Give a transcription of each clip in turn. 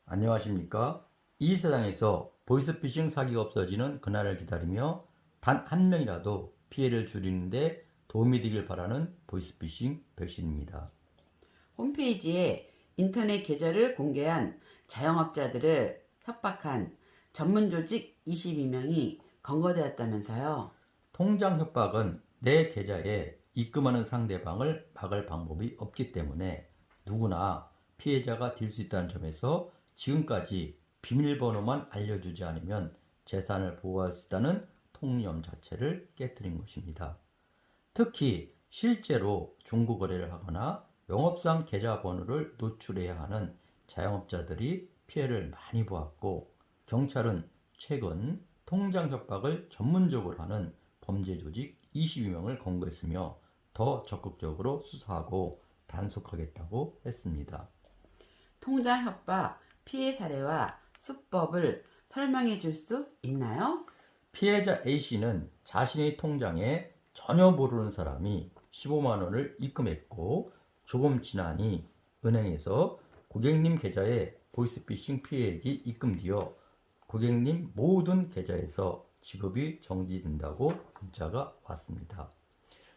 안녕하십니까? 이 세상에서 보이스피싱 사기가 없어지는 그날을 기다리며 단 한 명이라도 피해를 줄이는데 도움이 되길 바라는 보이스피싱 백신입니다. 홈페이지에 인터넷 계좌를 공개한 자영업자들을 협박한 전문 조직 22명이 검거되었다면서요. 통장 협박은 내 계좌에 입금하는 상대방을 막을 방법이 없기 때문에 누구나 피해자가 될 수 있다는 점에서 지금까지 비밀번호만 알려주지 않으면 재산을 보호할 수 있다는 통념 자체를 깨뜨린 것입니다. 특히 실제로 중고거래를 하거나 영업상 계좌번호를 노출해야 하는 자영업자들이 피해를 많이 보았고, 경찰은 최근 통장 협박을 전문적으로 하는 범죄 조직 22명을 검거했으며 더 적극적으로 수사하고 단속하겠다고 했습니다. 통장 협박 피해 사례와 수법을 설명해 줄 수 있나요? 피해자 A씨는 자신의 통장에 전혀 모르는 사람이 15만 원을 입금했고, 조금 지나니 은행에서 고객님 계좌에 보이스피싱 피해액이 입금되어 고객님 모든 계좌에서 지급이 정지된다고 문자가 왔습니다.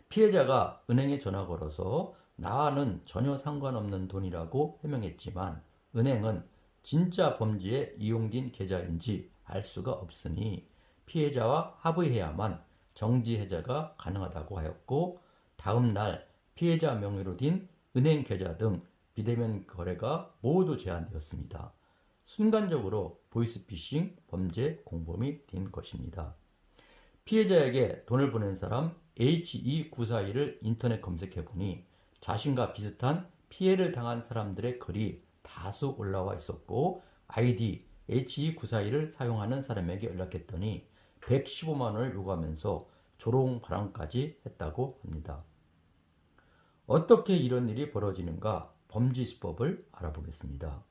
피해자가 은행에 전화 걸어서 나와는 전혀 상관없는 돈이라고 해명했지만 은행은 진짜 범죄에 이용된 계좌인지 알 수가 없으니 피해자와 합의해야만 정지 해제가 가능하다고 하였고, 다음 날 피해자 명의로 된 은행 계좌 등 비대면 거래가 모두 제한되었습니다. 순간적으로 보이스피싱 범죄 공범이 된 것입니다. 피해자에게 돈을 보낸 사람 HE942를 인터넷 검색해보니 자신과 비슷한 피해를 당한 사람들의 글이 다수 올라와 있었고, 아이디 HE942를 사용하는 사람에게 연락했더니 115만 원을 요구하면서 조롱발언까지 했다고 합니다. 어떻게 이런 일이 벌어지는가 범죄 수법을 알아보겠습니다.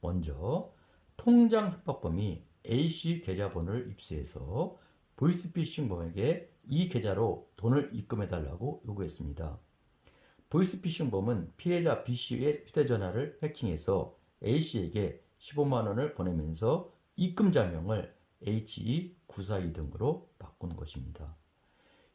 먼저 통장 협박범이 A씨 계좌번호를 입수해서 보이스피싱범에게 이 계좌로 돈을 입금해달라고 요구했습니다. 보이스피싱범은 피해자 B씨의 휴대전화를 해킹해서 A씨에게 15만 원을 보내면서 입금자명을 HE942 등으로 바꾼 것입니다.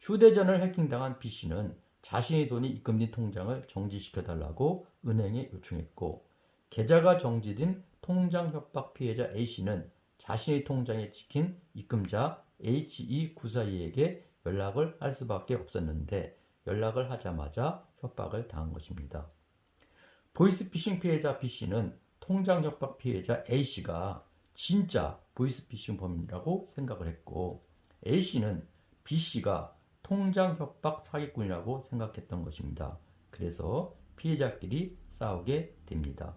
휴대전화를 해킹당한 B씨는 자신의 돈이 입금된 통장을 정지시켜달라고 은행에 요청했고, 계좌가 정지된 통장 협박 피해자 A씨는 자신의 통장에 찍힌 입금자 HE942에게 연락을 할 수밖에 없었는데 연락을 하자마자 협박을 당한 것입니다. 보이스피싱 피해자 B씨는 통장 협박 피해자 A씨가 진짜 보이스피싱 범인이라고 생각을 했고, A씨는 B씨가 통장 협박 사기꾼이라고 생각했던 것입니다. 그래서 피해자끼리 싸우게 됩니다.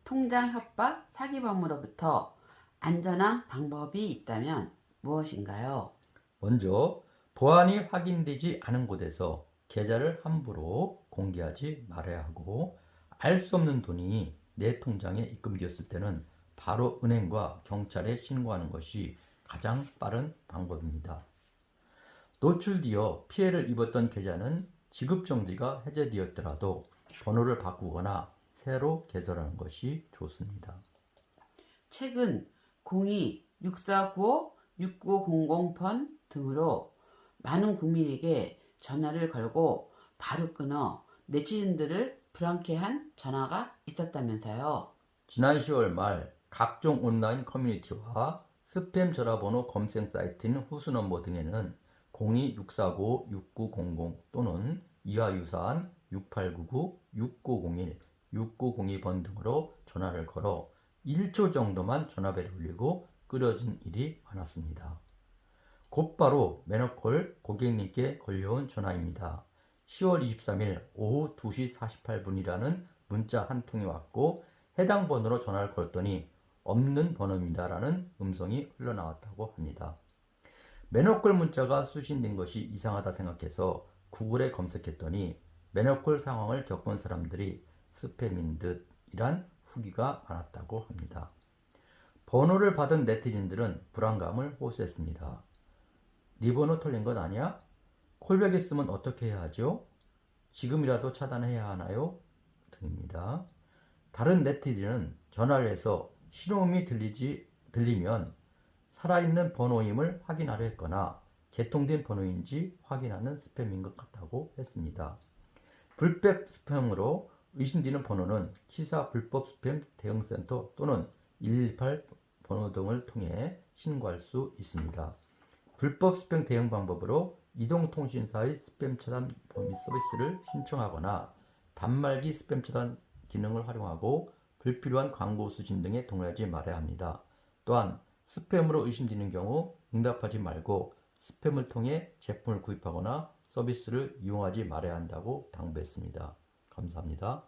통장 협박 사기범으로부터 안전한 방법이 있다면 무엇인가요? 먼저 보안이 확인되지 않은 곳에서 계좌를 함부로 공개하지 말아야 하고, 알 수 없는 돈이 내 통장에 입금되었을 때는 바로 은행과 경찰에 신고하는 것이 가장 빠른 방법입니다. 노출되어 피해를 입었던 계좌는 지급정지가 해제되었더라도 번호를 바꾸거나 새로 개설하는 것이 좋습니다. 최근 02-6495-6900번 등으로 많은 국민에게 전화를 걸고 바로 끊어 네티즌들을 불안케한 전화가 있었다면서요. 지난 10월 말 각종 온라인 커뮤니티와 스팸 전화번호 검색 사이트인 후수넘버 등에는 02-649-6900 또는 이와 유사한 6899-6901, 6902번 등으로 전화를 걸어 1초 정도만 전화벨을 울리고 끊어진 일이 많았습니다. 곧바로 매너콜 고객님께 걸려온 전화입니다. 10월 23일 오후 2시 48분이라는 문자 한 통이 왔고, 해당 번호로 전화를 걸었더니 없는 번호입니다 라는 음성이 흘러나왔다고 합니다. 매너콜 문자가 수신된 것이 이상하다 생각해서 구글에 검색했더니 매너콜 상황을 겪은 사람들이 스팸인 듯이란 후기가 많았다고 합니다. 번호를 받은 네티즌들은 불안감을 호소했습니다. 네 번호 털린 건 아니야? 콜백했으면 어떻게 해야 하죠? 지금이라도 차단해야 하나요? 등입니다. 다른 네티즌은 전화를 해서 신호음이 들리면 살아있는 번호임을 확인하려 했거나 개통된 번호인지 확인하는 스팸인 것 같다고 했습니다. 불법 스팸으로 의심되는 번호는 키사 불법 스팸 대응센터 또는 118 번호 등을 통해 신고할 수 있습니다. 불법 스팸 대응 방법으로 이동통신사의 스팸 차단 범위 서비스를 신청하거나 단말기 스팸 차단 기능을 활용하고 불필요한 광고 수신 등에 동의하지 말아야 합니다. 또한 스팸으로 의심되는 경우 응답하지 말고 스팸을 통해 제품을 구입하거나 서비스를 이용하지 말아야 한다고 당부했습니다. 감사합니다.